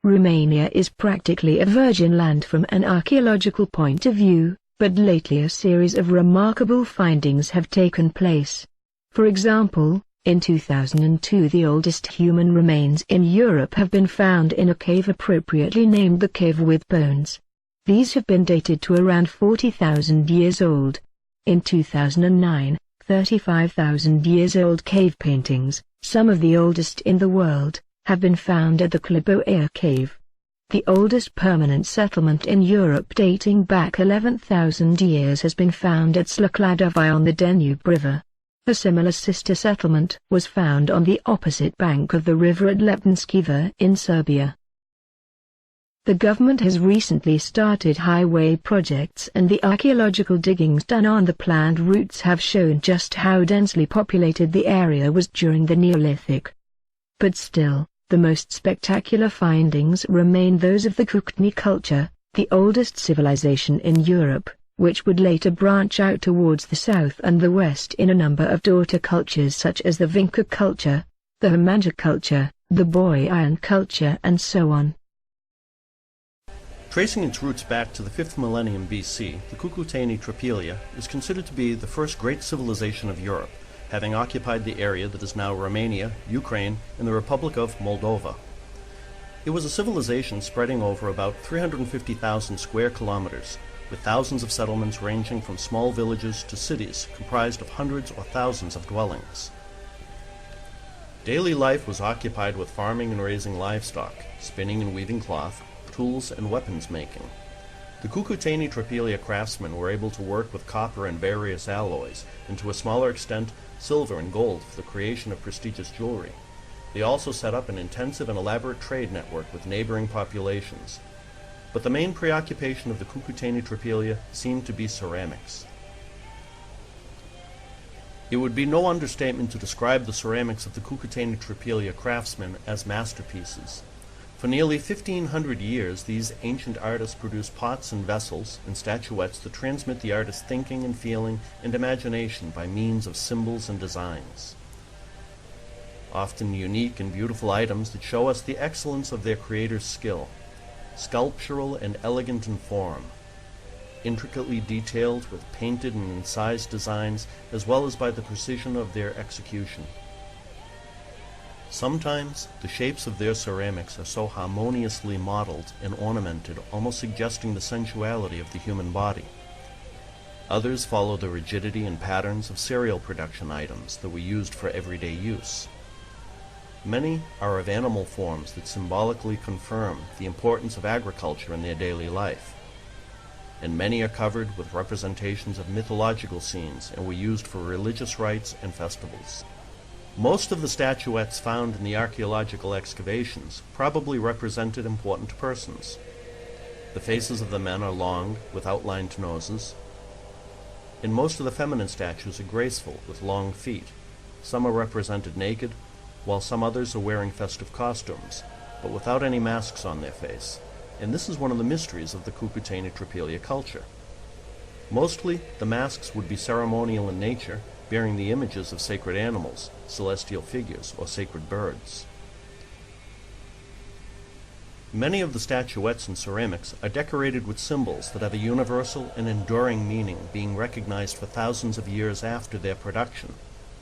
Romania is practically a virgin land from an archaeological point of view, but lately a series of remarkable findings have taken place. For example, in 2002 the oldest human remains in Europe have been found in a cave appropriately named the Cave with Bones. These have been dated to around 40,000 years old. In 2009, 35,000 years old cave paintings, some of the oldest in the world, have been found at the Preistorie cave. The oldest permanent settlement in Europe dating back 11,000 years has been found at Slăcladovi on the Danube River. A similar sister settlement was found on the opposite bank of the river at Leptenschiva in Serbia. The government has recently started highway projects, and the archaeological diggings done on the planned routes have shown just how densely populated the area was during the Neolithic. But still, the most spectacular findings remain those of the Kukni culture, the oldest civilization in Europe, which would later branch out towards the south and the west in a number of daughter cultures such as the Vinca culture, the Hamanja culture, the Boian culture and so on. Tracing its roots back to the 5th millennium BC, the Cucuteni Tripelia is considered to be the first great civilization of Europe, having occupied the area that is now Romania, Ukraine, and the Republic of Moldova. It was a civilization spreading over about 350,000 square kilometers, with thousands of settlements ranging from small villages to cities comprised of hundreds or thousands of dwellings. Daily life was occupied with farming and raising livestock, spinning and weaving cloth, tools and weapons making. The Cucuteni Tripelia craftsmen were able to work with copper and various alloys, and to a smaller extent silver and gold for the creation of prestigious jewelry. They also set up an intensive and elaborate trade network with neighboring populations. But the main preoccupation of the Cucuteni Tripelia seemed to be ceramics. It would be no understatement to describe the ceramics of the Cucuteni Tripelia craftsmen as masterpieces. For nearly 1,500 years, these ancient artists produced pots and vessels and statuettes that transmit the artist's thinking and feeling and imagination by means of symbols and designs. Often unique and beautiful items that show us the excellence of their creator's skill, sculptural and elegant in form, intricately detailed with painted and incised designs, as well as by the precision of their execution. Sometimes the shapes of their ceramics are so harmoniously modeled and ornamented, almost suggesting the sensuality of the human body. Others follow the rigidity and patterns of cereal production items that were used for everyday use. Many are of animal forms that symbolically confirm the importance of agriculture in their daily life. And many are covered with representations of mythological scenes and were used for religious rites and festivals. Most of the statuettes found in the archaeological excavations probably represented important persons. The faces of the men are long, with outlined noses, and most of the feminine statues are graceful, with long feet. Some are represented naked, while some others are wearing festive costumes, but without any masks on their face. And this is one of the mysteries of the Cucuteni Tripelia culture. Mostly, the masks would be ceremonial in nature, bearing the images of sacred animals, celestial figures, or sacred birds. Many of the statuettes and ceramics are decorated with symbols that have a universal and enduring meaning, being recognized for thousands of years after their production,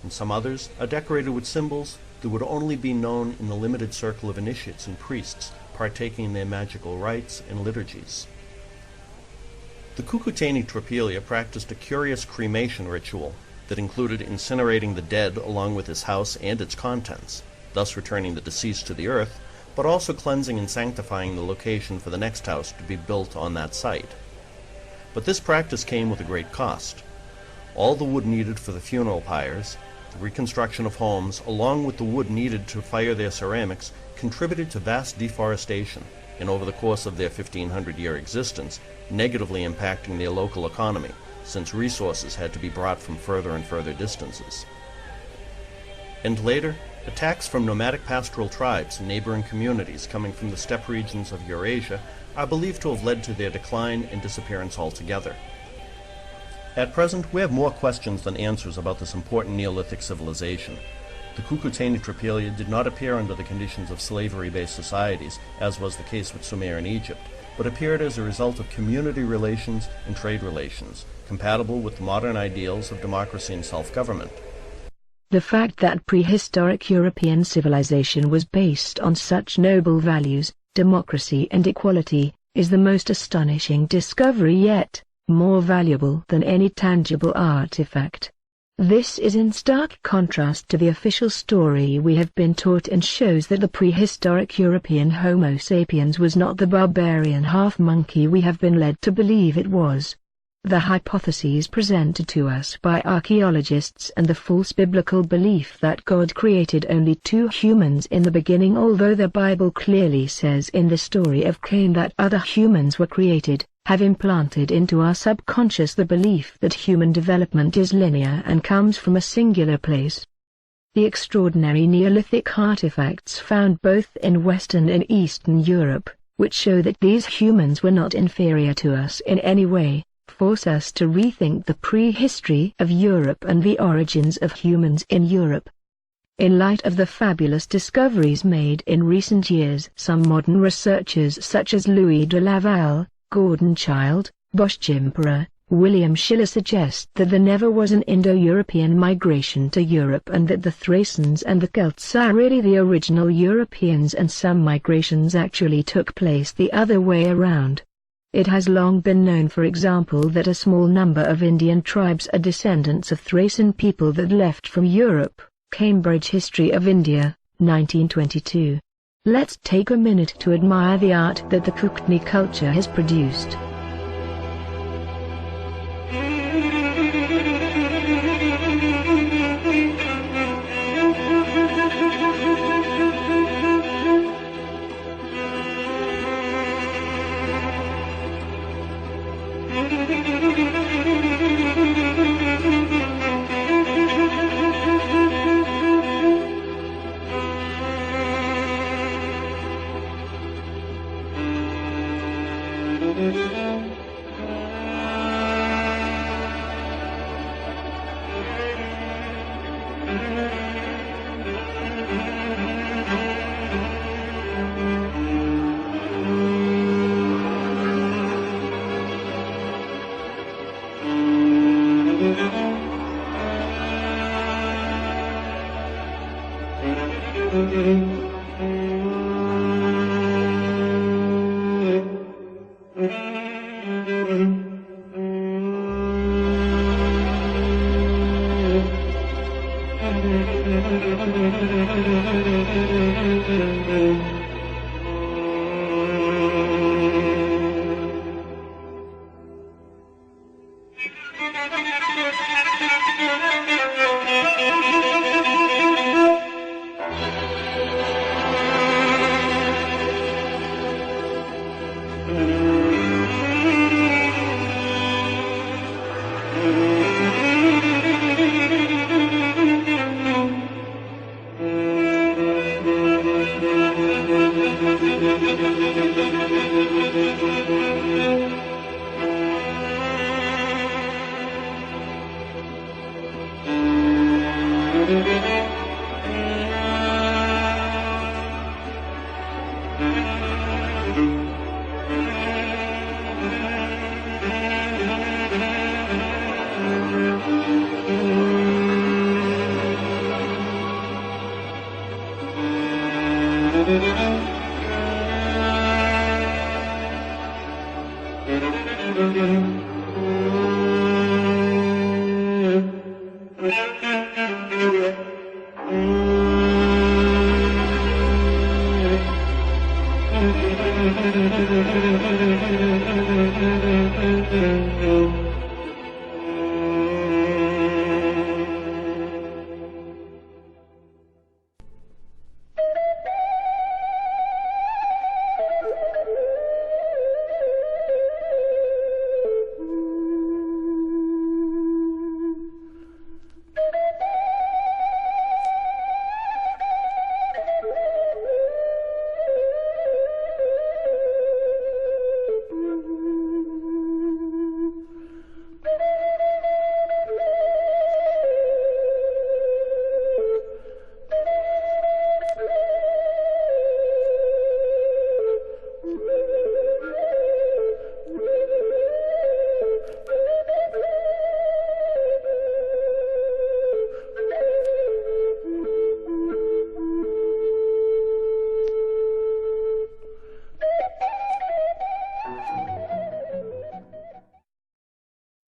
and some others are decorated with symbols that would only be known in the limited circle of initiates and priests partaking in their magical rites and liturgies. The Cucuteni Tripelia practiced a curious cremation ritual that included incinerating the dead along with his house and its contents, thus returning the deceased to the earth, but also cleansing and sanctifying the location for the next house to be built on that site. But this practice came with a great cost. All the wood needed for the funeral pyres, the reconstruction of homes, along with the wood needed to fire their ceramics, contributed to vast deforestation, and over the course of their 1,500-year existence, negatively impacting their local economy, since resources had to be brought from further and further distances. And later, attacks from nomadic pastoral tribes and neighboring communities coming from the steppe regions of Eurasia are believed to have led to their decline and disappearance altogether. At present, we have more questions than answers about this important Neolithic civilization. The Cucuteni Tripelia did not appear under the conditions of slavery-based societies, as was the case with Sumer and Egypt, but appeared as a result of community relations and trade relations, compatible with modern ideals of democracy and self-government. The fact that prehistoric European civilization was based on such noble values, democracy and equality, is the most astonishing discovery yet, more valuable than any tangible artifact. This is in stark contrast to the official story we have been taught and shows that the prehistoric European Homo sapiens was not the barbarian half-monkey we have been led to believe it was. The hypotheses presented to us by archaeologists and the false biblical belief that God created only two humans in the beginning, although the Bible clearly says in the story of Cain that other humans were created, have implanted into our subconscious the belief that human development is linear and comes from a singular place. The extraordinary Neolithic artifacts found both in Western and Eastern Europe, which show that these humans were not inferior to us in any way, force us to rethink the prehistory of Europe and the origins of humans in Europe. In light of the fabulous discoveries made in recent years, some modern researchers such as Louis de Laval, Gordon Child, Bosch Jimpera, William Schiller suggest that there never was an Indo-European migration to Europe and that the Thracians and the Celts are really the original Europeans and some migrations actually took place the other way around. It has long been known, for example, that a small number of Indian tribes are descendants of Thracian people that left from Europe. Cambridge History of India, 1922. Let's take a minute to admire the art that the Kootenai culture has produced.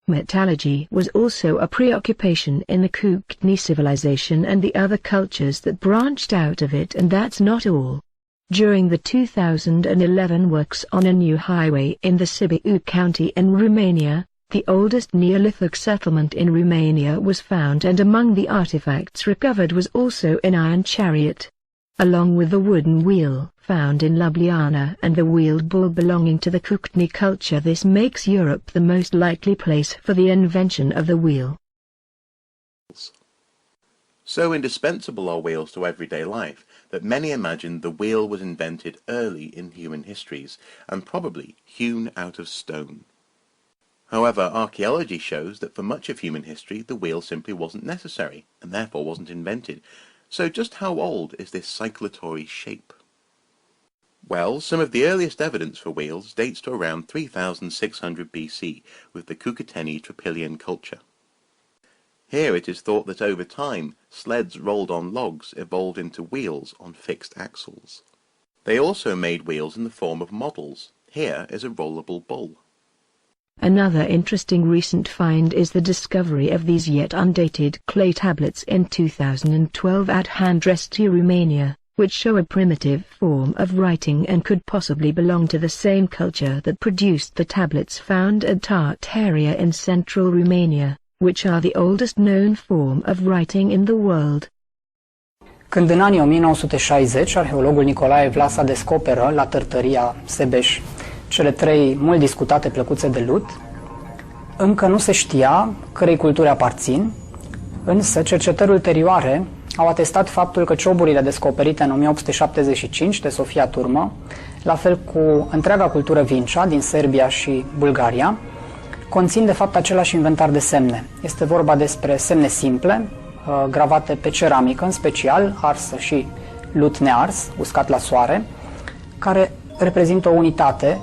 Metallurgy was also a preoccupation in the Kootenai civilization and the other cultures that branched out of it, and that's not all. During the 2011 works on a new highway in the Sibiu County in Romania, the oldest Neolithic settlement in Romania was found, and among the artifacts recovered was also an iron chariot, along with the wooden wheel found in Ljubljana and the wheeled bull belonging to the Kootenai culture. This makes Europe the most likely place for the invention of the wheel. So indispensable are wheels to everyday life that many imagine the wheel was invented early in human histories and probably hewn out of stone. However, archaeology shows that for much of human history the wheel simply wasn't necessary and therefore wasn't invented. So just how old is this cyclotory shape? Well, some of the earliest evidence for wheels dates to around 3600 BC with the Cucuteni Tropilian culture. Here it is thought that over time sleds rolled on logs evolved into wheels on fixed axles. They also made wheels in the form of models. Here is a rollable bull. Another interesting recent find is the discovery of these yet undated clay tablets in 2012 at Preistorie, Romania, which show a primitive form of writing and could possibly belong to the same culture that produced the tablets found at Tartaria in central Romania, which are the oldest known form of writing in the world. Când în anii 1960 arheologul Nicolae Vlasa descoperă la Tărtăria, Sebeș, cele 3 mult discutate plăcuțe de lut, încă nu se știa cărei culturi aparțin, însă cercetări ulterioare au atestat faptul că cioburile descoperite în 1875 de Sofia Turmă, la fel cu întreaga cultură Vincea din Serbia și Bulgaria, conțin de fapt același inventar de semne. Este vorba despre semne simple, gravate pe ceramică, în special arsă și lut nears, uscat la soare, care reprezintă o unitate,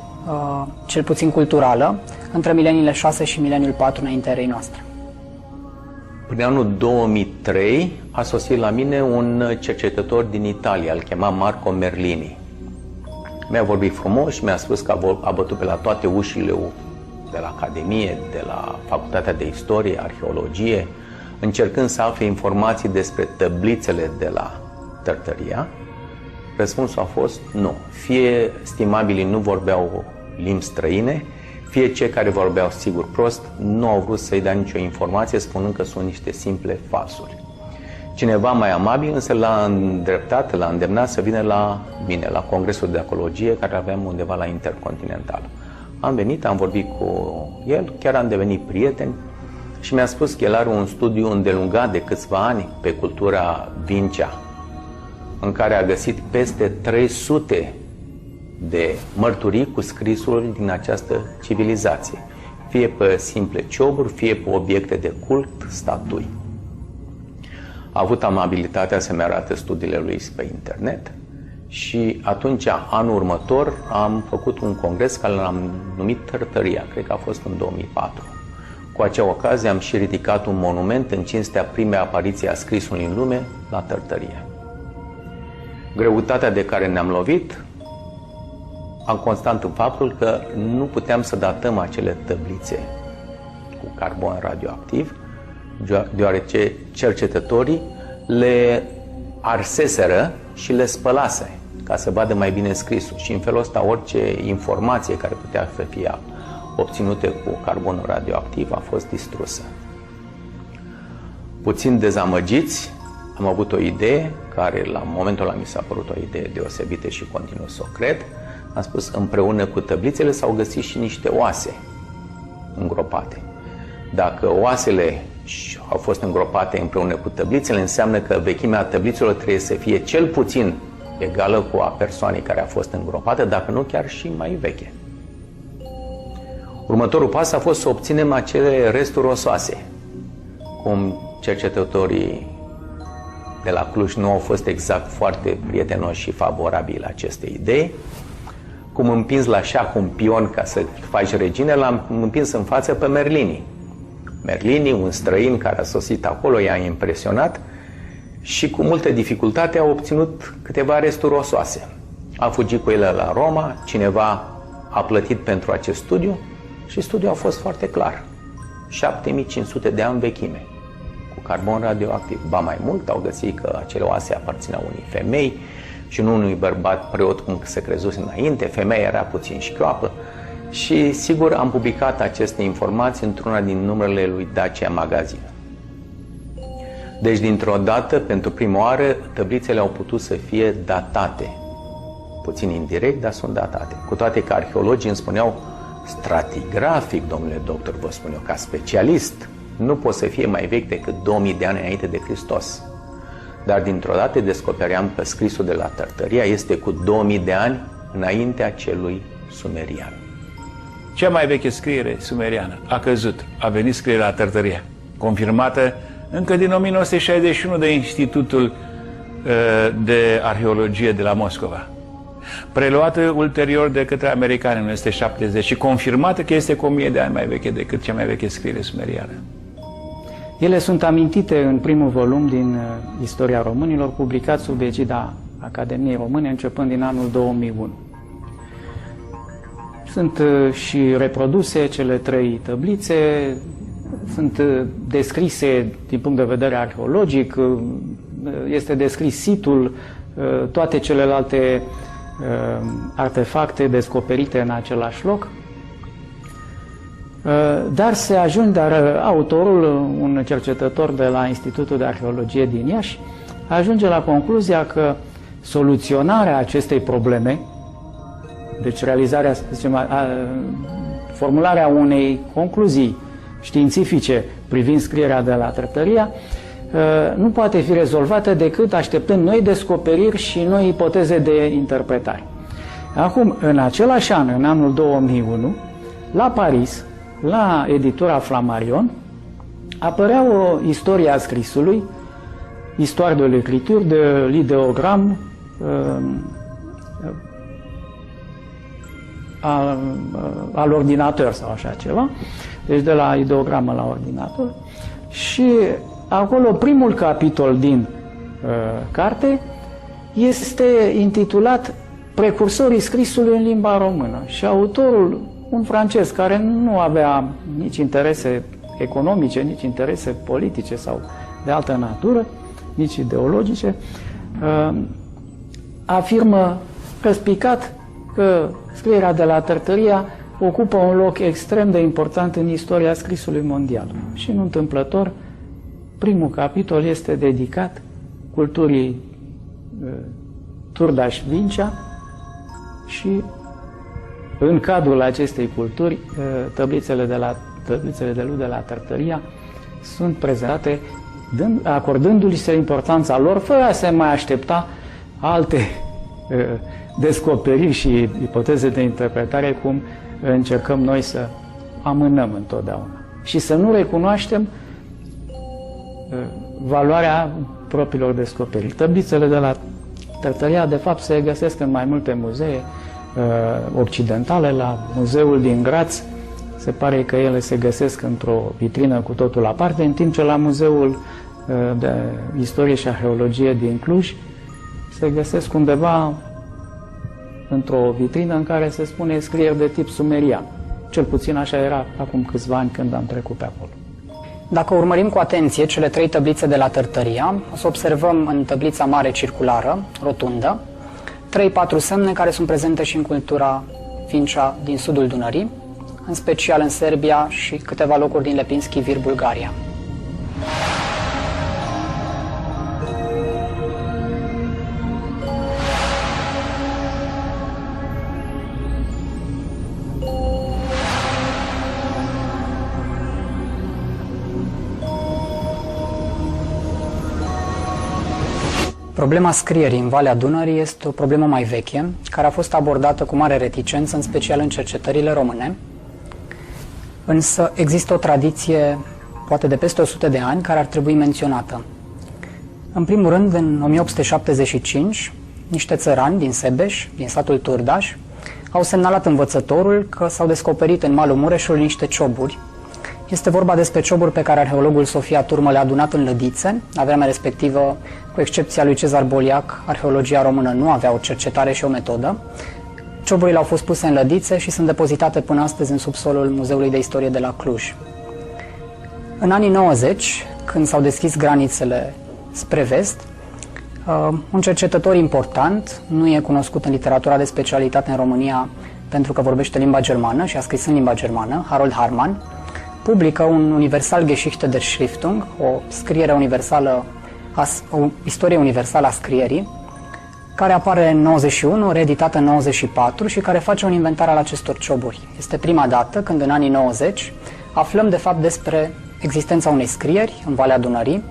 cel puțin culturală, între mileniile 6 și mileniul 4 înaintea erei noastre. Prin anul 2003 a sosit la mine un cercetător din Italia, îl chema Marco Merlini. Mi-a vorbit frumos și mi-a spus că a bătut pe la toate ușile de la Academie, de la Facultatea de Istorie, Arheologie, încercând să afle informații despre tăblițele de la Tărtăria. Răspunsul a fost nu. Fie stimabilii nu vorbeau limbi străine, fie cei care vorbeau sigur prost nu au vrut să-i dea nicio informație, spunând că sunt niște simple falsuri. Cineva mai amabil însă l-a îndreptat, l-a îndemnat să vină la mine, la Congresul de Arheologie, care aveam undeva la Intercontinental. Am venit, am vorbit cu el, chiar am devenit prieteni și mi-a spus că el are un studiu îndelungat de câțiva ani pe cultura Vincea, în care a găsit peste 300 de mărturii cu scrisul din această civilizație, fie pe simple cioburi, fie pe obiecte de cult, statui. A avut amabilitatea să-mi arate studiile lui pe internet și atunci, anul următor, am făcut un congres care l-am numit Tărtăria, cred că a fost în 2004. Cu acea ocazie am și ridicat un monument în cinstea primei apariții a scrisului în lume la Tărtărie. Greutatea de care ne-am lovit am constat în faptul că nu puteam să datăm acele tăblițe cu carbon radioactiv, deoarece cercetătorii le arseseră și le spălase ca să vadă mai bine scrisul și în felul ăsta orice informație care putea să fie obținută cu carbonul radioactiv a fost distrusă. Puțin dezamăgiți, am avut o idee care la momentul ăla mi s-a părut o idee deosebită și continuu să o cred. Am spus, împreună cu tăblițele s-au găsit și niște oase îngropate. Dacă oasele au fost îngropate împreună cu tăblițele, înseamnă că vechimea tăblițelor trebuie să fie cel puțin egală cu a persoanei care a fost îngropată, dacă nu chiar și mai veche. Următorul pas a fost să obținem acele resturi osoase. Cum cercetătorii de la Cluj nu au fost exact foarte prietenoși și favorabili acestei idei, cum împins la șah un pion ca să faci regine, l-am împins în față pe Merlini. Merlini, un străin care a sosit acolo, i-a impresionat și cu multă dificultate a obținut câteva resturi osoase. A fugit cu ele la Roma, cineva a plătit pentru acest studiu și studiul a fost foarte clar. 7500 de ani vechime, cu carbon radioactiv. Ba mai mult, au găsit că acele oase aparțineau unei femei și nu unui bărbat preot, cum se crezuse înainte. Femeia era puțin șchioapă. Și sigur am publicat aceste informații într-una din numerele lui Dacia Magazine. Deci dintr-o dată, pentru prima oară, tablițele au putut să fie datate. Puțin indirect, dar sunt datate. Cu toate că arheologii îmi spuneau stratigrafic, domnule doctor, vă spun eu, ca specialist, nu pot să fie mai vechi decât 2000 de ani înainte de Hristos. Dar dintr-o dată descopeream că scrisul de la Tartaria este cu 2000 de ani înaintea celui sumerian. Cea mai veche scriere sumeriană a căzut, a venit scrierea la Tartaria, confirmată încă din 1961 de Institutul de Arheologie de la Moscova, preluată ulterior de către americani în 1970 și confirmată că este cu 1000 de ani mai veche decât cea mai veche scriere sumeriană. Ele sunt amintite în primul volum din Istoria Românilor, publicat sub egida Academiei Române începând din anul 2001. Sunt și reproduse cele 3 tablițe, sunt descrise din punct de vedere arheologic, este descris situl, toate celelalte artefacte descoperite în același loc. Dar autorul, un cercetător de la Institutul de Arheologie din Iași, ajunge la concluzia că soluționarea acestei probleme, deci realizarea, formularea unei concluzii științifice privind scrierea de la Tartaria, nu poate fi rezolvată decât așteptând noi descoperiri și noi ipoteze de interpretare. Acum, în același an, în anul 2001, la Paris, la editura Flammarion, apărea o istorie a scrisului, Histoire de l'écriture de l'idéogramme al ordinateur sau așa ceva, deci de la ideogramă la ordinator, și acolo primul capitol din carte este intitulat Precursorii scrisului în limba română și autorul, un francez care nu avea nici interese economice, nici interese politice sau de altă natură, nici ideologice, afirmă răspicat că scrierea de la Tartaria ocupă un loc extrem de important în istoria scrisului mondial. Și nu întâmplător, primul capitol este dedicat culturii Turdaș-Vincea și în cadrul acestei culturi, tablițele de lut de la Tartaria sunt prezentate acordându-li se importanța lor, fără a se mai aștepta alte descoperiri și ipoteze de interpretare, cum încercăm noi să amânăm întotdeauna. Și să nu recunoaștem valoarea propriilor descoperiri. Tablițele de la Tartaria, de fapt, se găsesc în mai multe muzee occidentale. La muzeul din Graz se pare că ele se găsesc într-o vitrină cu totul aparte, în timp ce la muzeul de istorie și arheologie din Cluj se găsesc undeva într-o vitrină în care se spune scrieri de tip sumerian. Cel puțin așa era acum câțiva ani când am trecut pe acolo. Dacă urmărim cu atenție cele 3 tablițe de la Tartaria, o să observăm în tablița mare circulară, rotundă, 3-4 semne care sunt prezente și în cultura Vincea din sudul Dunării, în special în Serbia și câteva locuri din Lepinski Vir, Bulgaria. Problema scrierii în Valea Dunării este o problemă mai veche, care a fost abordată cu mare reticență, în special în cercetările române. Însă există o tradiție, poate de peste 100 de ani, care ar trebui menționată. În primul rând, în 1875, niște țărani din Sebeș, din satul Turdaș, au semnalat învățătorul că s-au descoperit în malul Mureșului niște cioburi. Este vorba despre cioburi pe care arheologul Sofia Turmă le-a adunat în Lădițe. La vremea respectivă, cu excepția lui Cezar Boliac, arheologia română nu avea o cercetare și o metodă. Cioburile au fost puse în Lădițe și sunt depozitate până astăzi în subsolul Muzeului de Istorie de la Cluj. În anii 90, când s-au deschis granițele spre vest, un cercetător important, nu e cunoscut în literatura de specialitate în România pentru că vorbește limba germană și a scris în limba germană, Harold Hartmann, publică un Universalgeschichte der Schriftung, o scriere universală, o istorie universală a scrierii, care apare în 91, reeditată în 94 și care face un inventar al acestor cioburi. Este prima dată când în anii 90 aflăm de fapt despre existența unei scrieri în Valea Dunării.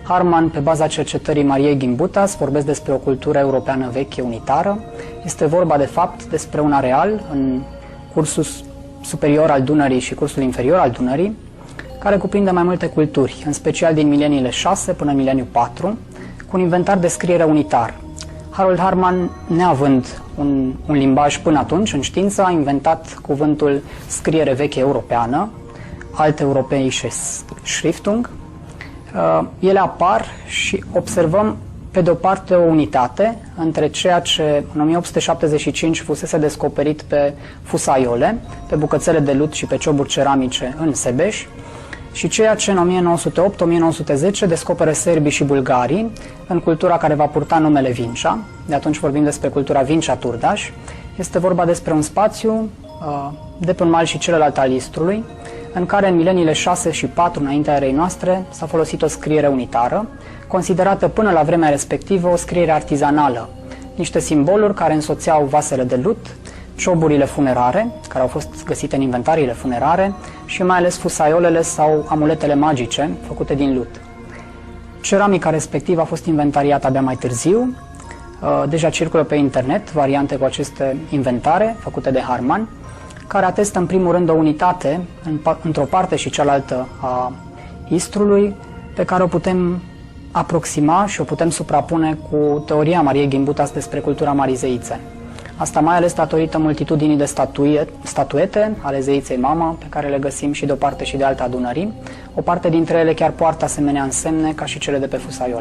Hartmann, pe baza cercetării Mariei Gimbutas, vorbesc despre o cultură europeană veche unitară. Este vorba de fapt despre un areal în cursul superior al Dunării și cursul inferior al Dunării, care cuprinde mai multe culturi, în special din mileniile 6 până în mileniul 4, cu un inventar de scriere unitar. Harold Hartmann, neavând un limbaj până atunci în știință, a inventat cuvântul scriere veche europeană, alteuropeische Schriftung. Ele apar și observăm pe de o parte o unitate între ceea ce în 1875 fusese descoperit pe fusaiole, pe bucățele de lut și pe cioburi ceramice în Sebeș, și ceea ce în 1908-1910 descoperă sârbii și bulgarii în cultura care va purta numele Vincea. De atunci vorbim despre cultura Vincea-Turdaș. Este vorba despre un spațiu de pe un mal și celălalt al Istrului, în care în mileniile 6 și 4 înaintea erei noastre s-a folosit o scriere unitară, considerată până la vremea respectivă o scriere artizanală, niște simboluri care însoțeau vasele de lut, cioburile funerare, care au fost găsite în inventariile funerare, și mai ales fusaiolele sau amuletele magice făcute din lut. Ceramica respectivă a fost inventariată abia mai târziu. Deja circulă pe internet variante cu aceste inventare făcute de Hartmann, care atestă în primul rând o unitate într-o parte și cealaltă a Istrului, pe care o putem aproxima și o putem suprapune cu teoria Mariei Gimbutas despre cultura marizeițe. Asta mai ales datorită multitudinii de statuete ale zeiței Mama, pe care le găsim și de o parte și de alta a Dunării. O parte dintre ele chiar poartă asemenea însemne ca și cele de pe fusaiole.